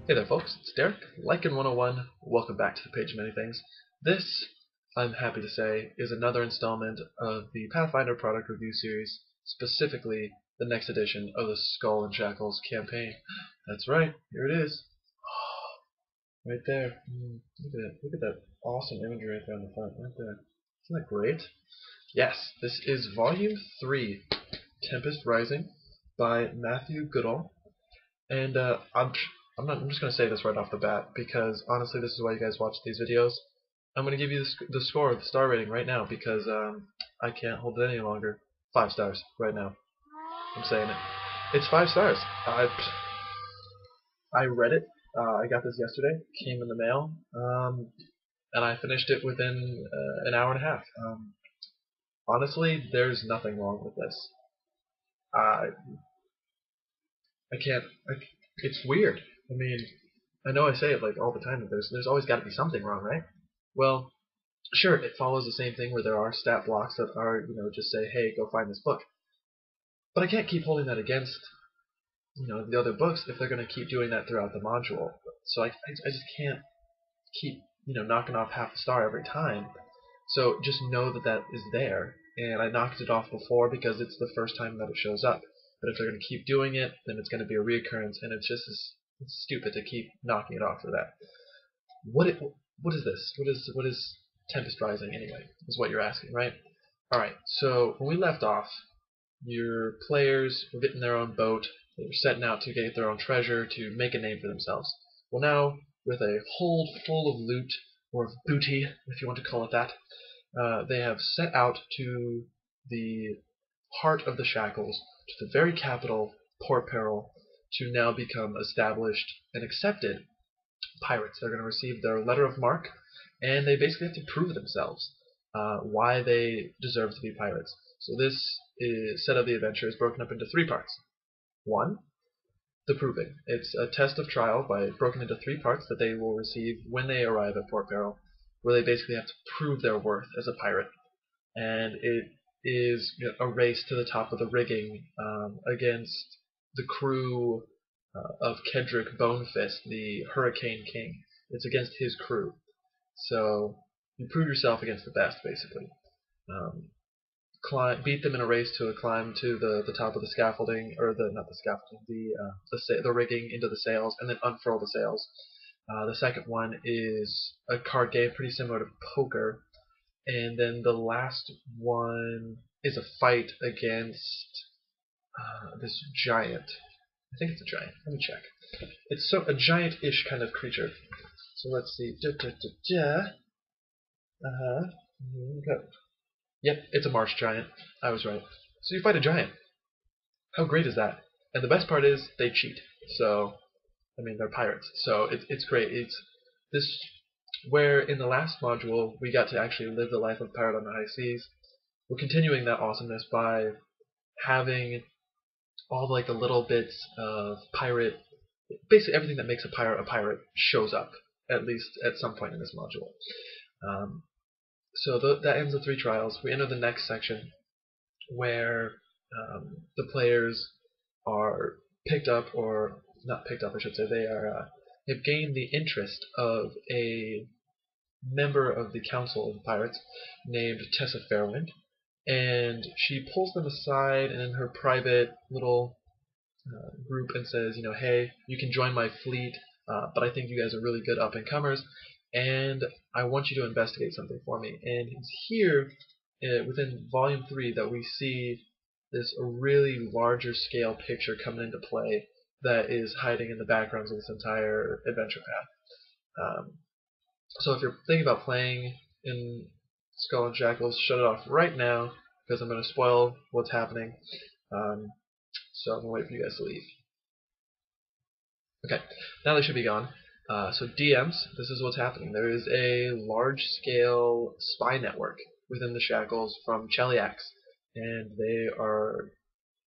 Hey there folks, it's Derek, Lycan 101, welcome back to the page of many things. This, I'm happy to say, is another installment of the Pathfinder product review series, specifically the next edition of the Skull and Shackles campaign. That's right, here it is. Right there. Look at that awesome imagery right there on the front, right there. Isn't that great? Yes, this is Volume 3, Tempest Rising, by Matthew Goodall. And I'm just going to say this right off the bat because honestly, this is why you guys watch these videos. I'm going to give you the score, the star rating right now because I can't hold it any longer. 5 stars right now. I'm saying it. It's 5 stars. I read it. I got this yesterday. Came in the mail, and I finished it within an hour and a half. Honestly, there's nothing wrong with this. I can't. It's weird. I mean, I know I say it like all the time that there's always got to be something wrong, right? Well, sure, it follows the same thing where there are stat blocks that are, just say, hey, go find this book. But I can't keep holding that against, the other books if they're going to keep doing that throughout the module. So I just can't keep, knocking off half a star every time. So just know that that is there. And I knocked it off before because it's the first time that it shows up. But if they're going to keep doing it, then it's going to be a reoccurrence, and it's stupid to keep knocking it off for that. What is this? What is Tempest Rising anyway? Is what you're asking, right? All right. So when we left off, your players were getting their own boat. They were setting out to get their own treasure to make a name for themselves. Well, now with a hold full of loot or of booty, if you want to call it that, they have set out to the heart of the Shackles, to the very capital, Port Peril, to now become established and accepted pirates. They're going to receive their letter of marque, and they basically have to prove themselves why they deserve to be pirates. So this set of the adventure is broken up into 3 parts. 1, the proving. It's a test of trial broken into 3 parts that they will receive when they arrive at Port Peril, where they basically have to prove their worth as a pirate. And it is a race to the top of the rigging against the crew of Kedrick Bonefist, the Hurricane King. It's against his crew. So you prove yourself against the best, basically. Beat them in a race to a climb to the top of the scaffolding, or not the scaffolding, the rigging into the sails, and then unfurl the sails. The second one is a card game pretty similar to poker. And then the last one is a fight against this giant. I think it's a giant. Let me check. It's a giant-ish kind of creature. So let's see. Go. Yep, it's a marsh giant. I was right. So you fight a giant. How great is that? And the best part is they cheat. So, I mean, they're pirates. So it's great. It's this. Where in the last module we got to actually live the life of a pirate on the high seas, we're continuing that awesomeness by having all the little bits of pirate, basically everything that makes a pirate shows up, at least at some point in this module. So that ends the 3 trials. We enter the next section where the players are picked up, or not picked up I should say, they've gained the interest of a member of the Council of Pirates named Tessa Fairwind, and she pulls them aside and in her private little group and says, hey, you can join my fleet, but I think you guys are really good up-and-comers, and I want you to investigate something for me. And it's here, within Volume 3, that we see this really larger scale picture coming into play that is hiding in the backgrounds of this entire adventure path. So if you're thinking about playing in Skull and Shackles, shut it off right now because I'm going to spoil what's happening. So I'm going to wait for you guys to leave. Okay, now they should be gone. So DMs, this is what's happening. There is a large-scale spy network within the Shackles from Cheliax, and they are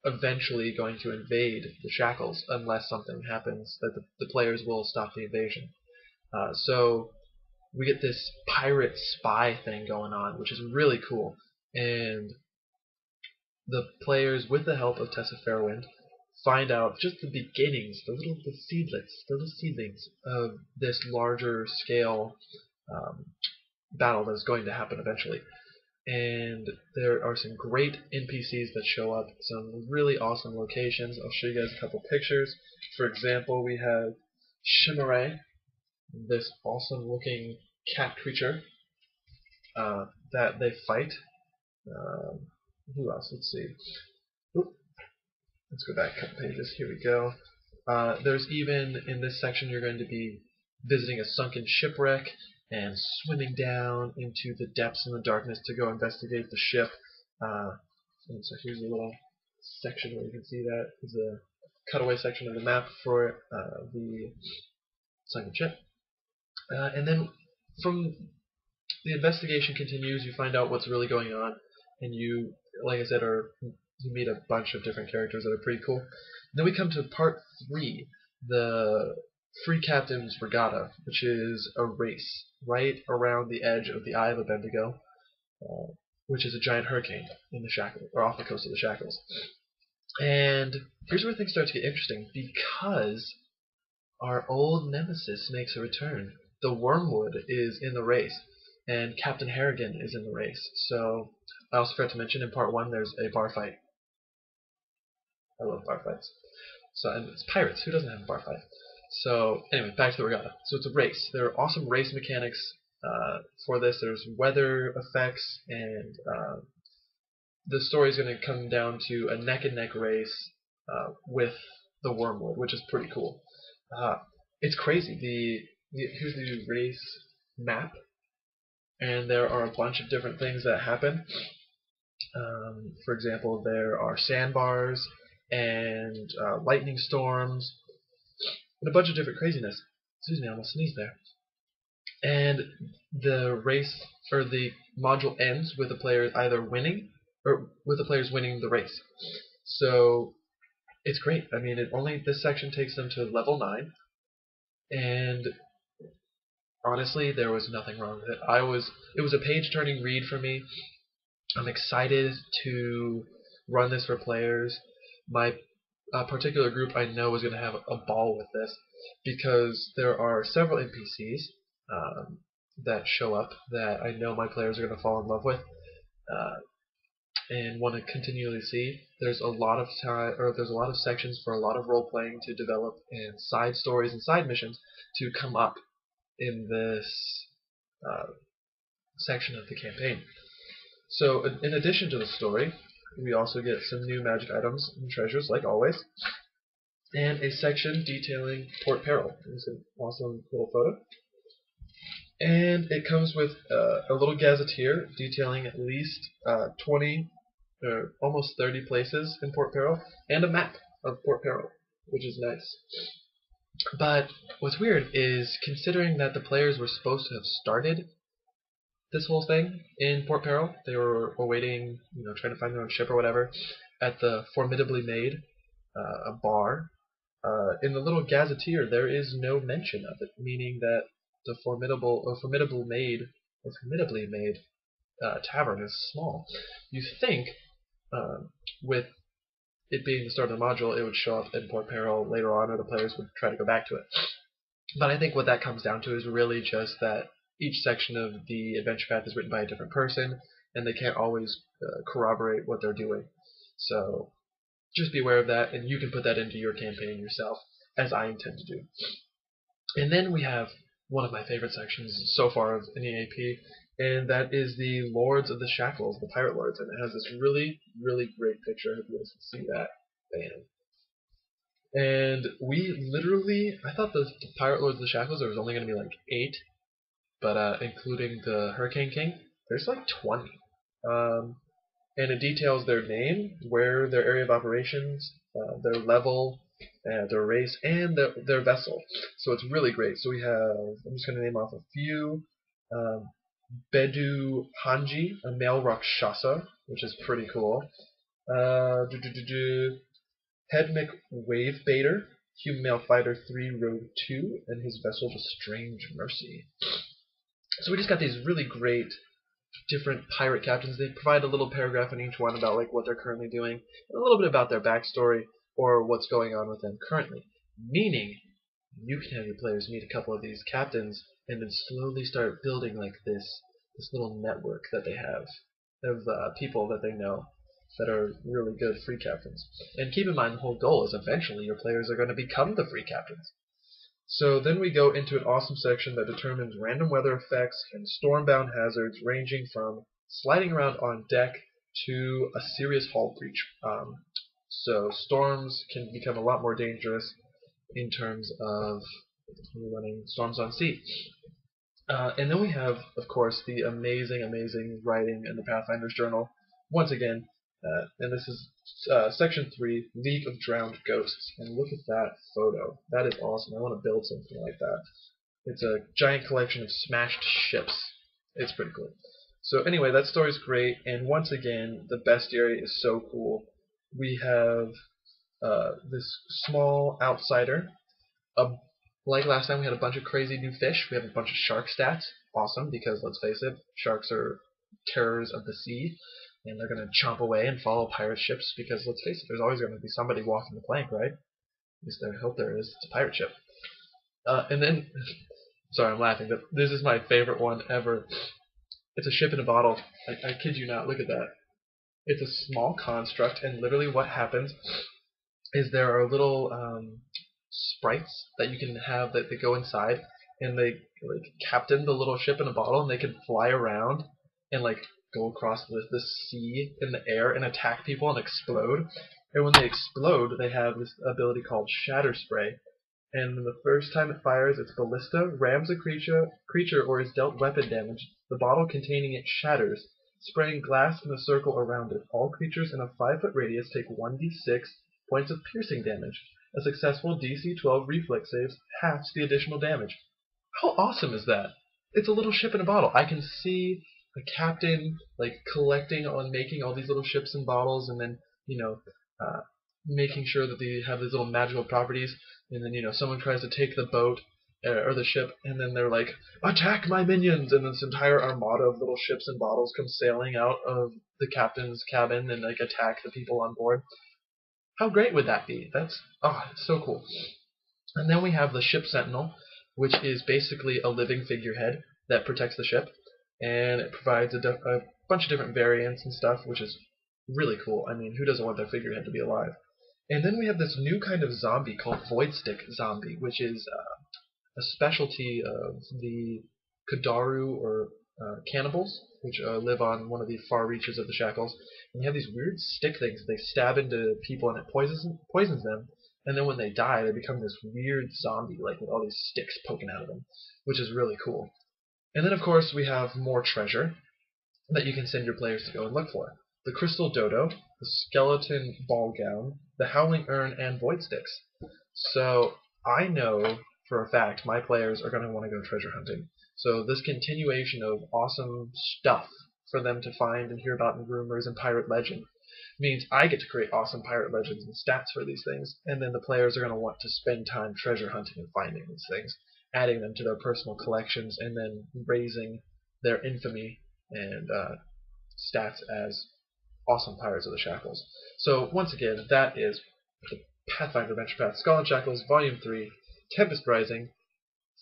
eventually going to invade the Shackles unless something happens that the players will stop the invasion. So we get this pirate spy thing going on, which is really cool. And the players, with the help of Tessa Fairwind, find out just the beginnings, the little seedlings of this larger scale um, battle that is going to happen eventually. And there are some great NPCs that show up, some really awesome locations. I'll show you guys a couple pictures. For example, we have Shimmeray, this awesome looking cat creature that they fight. Um, who else? Let's see. Oop, let's go back a couple pages. Here we go. There's even, in this section, you're going to be visiting a sunken shipwreck and swimming down into the depths and the darkness to go investigate the ship. And so here's a little section where you can see that is a cutaway section of the map for the sunken ship. And then from the investigation continues, you find out what's really going on, and you, like I said, you meet a bunch of different characters that are pretty cool. Then we come to part 3, the Free Captain's Regatta, which is a race right around the edge of the Eye of Abendigo, which is a giant hurricane in the Shackles, or off the coast of the Shackles. And here's where things start to get interesting, because our old nemesis makes a return. The Wormwood is in the race, and Captain Harrigan is in the race. So I also forgot to mention in part 1 there's a bar fight. I love bar fights. So, and it's pirates. Who doesn't have a bar fight? So anyway, back to the regatta. So it's a race. There are awesome race mechanics for this. There's weather effects, and the story is going to come down to a neck-and-neck race with the Wormwood, which is pretty cool. It's crazy. Here's the race map, and there are a bunch of different things that happen. For example, there are sandbars and lightning storms and a bunch of different craziness. Excuse me, I almost sneezed there. And the race, or the module, ends with the players either winning or with the players winning the race. So it's great. I mean, this section takes them to level 9, and honestly, there was nothing wrong with it. It was a page-turning read for me. I'm excited to run this for players. My particular group I know is going to have a ball with this, because there are several NPCs that show up that I know my players are going to fall in love with and want to continually see. There's a lot of time, or there's a lot of sections for a lot of role playing to develop, and side stories and side missions to come up in this section of the campaign. So in addition to the story, we also get some new magic items and treasures, like always, and a section detailing Port Peril. It's an awesome little photo. And it comes with a little gazetteer detailing at least 20, or almost 30 places in Port Peril, and a map of Port Peril, which is nice. But what's weird is, considering that the players were supposed to have started this whole thing in Port Peril, they were awaiting, trying to find their own ship or whatever, at the Formidably Made, a bar. In the little gazetteer, there is no mention of it, meaning that the Formidably Made tavern is small. You think, with it being the start of the module, it would show up in Port Peril later on, or the players would try to go back to it. But I think what that comes down to is really just that each section of the adventure path is written by a different person, and they can't always corroborate what they're doing. So just be aware of that, and you can put that into your campaign yourself, as I intend to do. And then we have one of my favorite sections so far of any AP, and that is the Lords of the Shackles, the Pirate Lords, and it has this really, really great picture. I hope you guys can see that. Bam. And I thought the Pirate Lords of the Shackles, there was only going to be like 8, but including the Hurricane King, there's like 20. And it details their name, where their area of operations, their level, their race, and their vessel. So it's really great. So we have, I'm just going to name off a few. Bedu Hanji, a male Rakshasa, which is pretty cool. Hedmic Wavebaiter, human male fighter 3, Road 2, and his vessel, the Strange Mercy. So we just got these really great different pirate captains. They provide a little paragraph in each one about like what they're currently doing, and a little bit about their backstory. or what's going on with them currently. Meaning, you can have your players meet a couple of these captains and then slowly start building like this little network that they have of people that they know that are really good free captains. And keep in mind, the whole goal is eventually your players are going to become the free captains. So then we go into an awesome section that determines random weather effects and stormbound hazards ranging from sliding around on deck to a serious hull breach. So storms can become a lot more dangerous in terms of running storms on sea. And then we have, of course, the amazing, amazing writing in the Pathfinder's Journal. Once again, and this is Section 3, League of Drowned Ghosts. And look at that photo. That is awesome. I want to build something like that. It's a giant collection of smashed ships. It's pretty cool. So anyway, that story's great. And once again, the bestiary is so cool. We have this small outsider. Like last time, we had a bunch of crazy new fish. We have a bunch of shark stats. Awesome, because let's face it, sharks are terrors of the sea, and they're going to chomp away and follow pirate ships because, let's face it, there's always going to be somebody walking the plank, right? At least I hope there is. It's a pirate ship. And then, sorry, I'm laughing, but this is my favorite one ever. It's a ship in a bottle. I kid you not. Look at that. It's a small construct, and literally what happens is there are little sprites that you can have that they go inside, and they like captain the little ship in a bottle, and they can fly around and like go across the sea in the air and attack people and explode. And when they explode, they have this ability called Shatter Spray. And the first time it fires its ballista, rams a creature or is dealt weapon damage. The bottle containing it shatters, spraying glass in a circle around it. All creatures in a 5-foot radius take 1d6 points of piercing damage. A successful DC 12 reflex save halves the additional damage. How awesome is that? It's a little ship in a bottle. I can see a captain like collecting on making all these little ships and bottles, and then making sure that they have these little magical properties. And then someone tries to take the boat or the ship, and then they're like, "Attack my minions!" And this entire armada of little ships and bottles come sailing out of the captain's cabin and like attack the people on board. How great would that be? It's so cool. And then we have the ship sentinel, which is basically a living figurehead that protects the ship, and it provides a bunch of different variants and stuff, which is really cool. I mean, who doesn't want their figurehead to be alive? And then we have this new kind of zombie called Void Stick Zombie, which is a specialty of the Kadaru or cannibals, which live on one of the far reaches of the Shackles. And they have these weird stick things they stab into people, and it poisons them. And then when they die, they become this weird zombie, like with all these sticks poking out of them, which is really cool. And then, of course, we have more treasure that you can send your players to go and look for. The Crystal Dodo, the Skeleton Ball Gown, the Howling Urn, and Void Sticks. So I know for a fact my players are going to want to go treasure hunting. So this continuation of awesome stuff for them to find and hear about in rumors and pirate legend means I get to create awesome pirate legends and stats for these things, and then the players are going to want to spend time treasure hunting and finding these things, adding them to their personal collections, and then raising their infamy and stats as awesome Pirates of the Shackles. So once again, that is the Pathfinder Adventure Path Skull and Shackles Volume 3, Tempest Rising,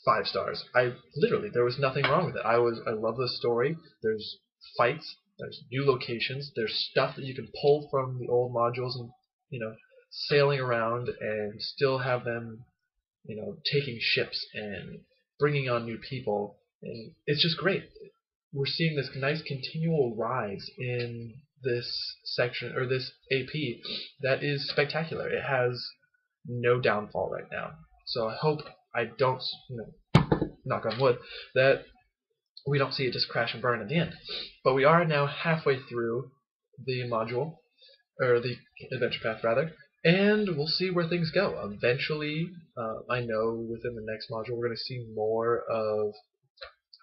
5 stars. There was nothing wrong with it. I love the story. There's fights, there's new locations, there's stuff that you can pull from the old modules and sailing around and still have them taking ships and bringing on new people, and it's just great. We're seeing this nice continual rise in this section or this AP that is spectacular. It has no downfall right now. So I hope I don't, knock on wood, that we don't see it just crash and burn at the end. But we are now halfway through the module, or the adventure path rather, and we'll see where things go. Eventually, I know within the next module we're going to see more of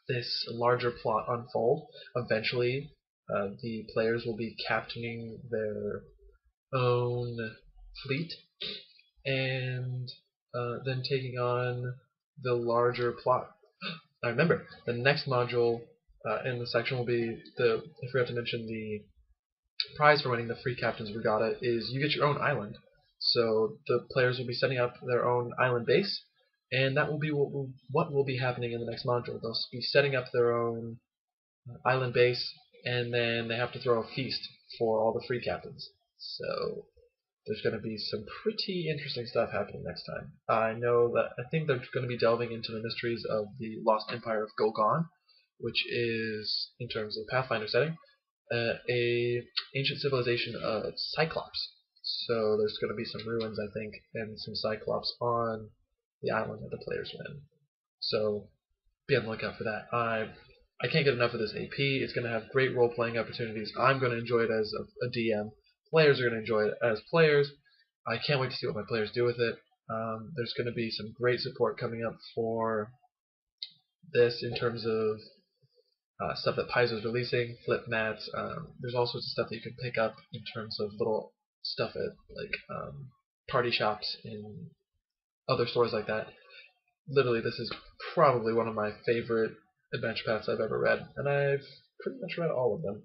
this larger plot unfold. Eventually, the players will be captaining their own fleet, and then taking on the larger plot. I remember the next module in the section will be I forgot to mention the prize for winning the Free Captain's Regatta is you get your own island. So the players will be setting up their own island base, and that will be what will be happening in the next module. They'll be setting up their own island base, and then they have to throw a feast for all the free captains. So there's going to be some pretty interesting stuff happening next time. I think they're going to be delving into the mysteries of the Lost Empire of Golgon, which is, in terms of Pathfinder setting, a ancient civilization of Cyclops. So there's going to be some ruins, I think, and some Cyclops on the island that the players win. So be on the lookout for that. I can't get enough of this AP. It's going to have great role-playing opportunities. I'm going to enjoy it as a DM. Players are going to enjoy it as players. I can't wait to see what my players do with it. There's going to be some great support coming up for this in terms of stuff that Paizo's releasing, flip mats. There's all sorts of stuff that you can pick up in terms of little stuff at party shops and other stores like that. Literally, this is probably one of my favorite adventure paths I've ever read, and I've pretty much read all of them.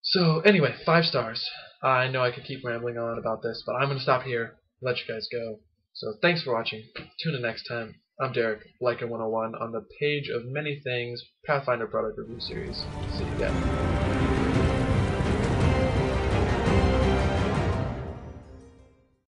So anyway, 5 stars. I know I could keep rambling on about this, but I'm going to stop here, let you guys go. So thanks for watching. Tune in next time. I'm Derek, Leica 101, on the page of many things Pathfinder product review series. See you again.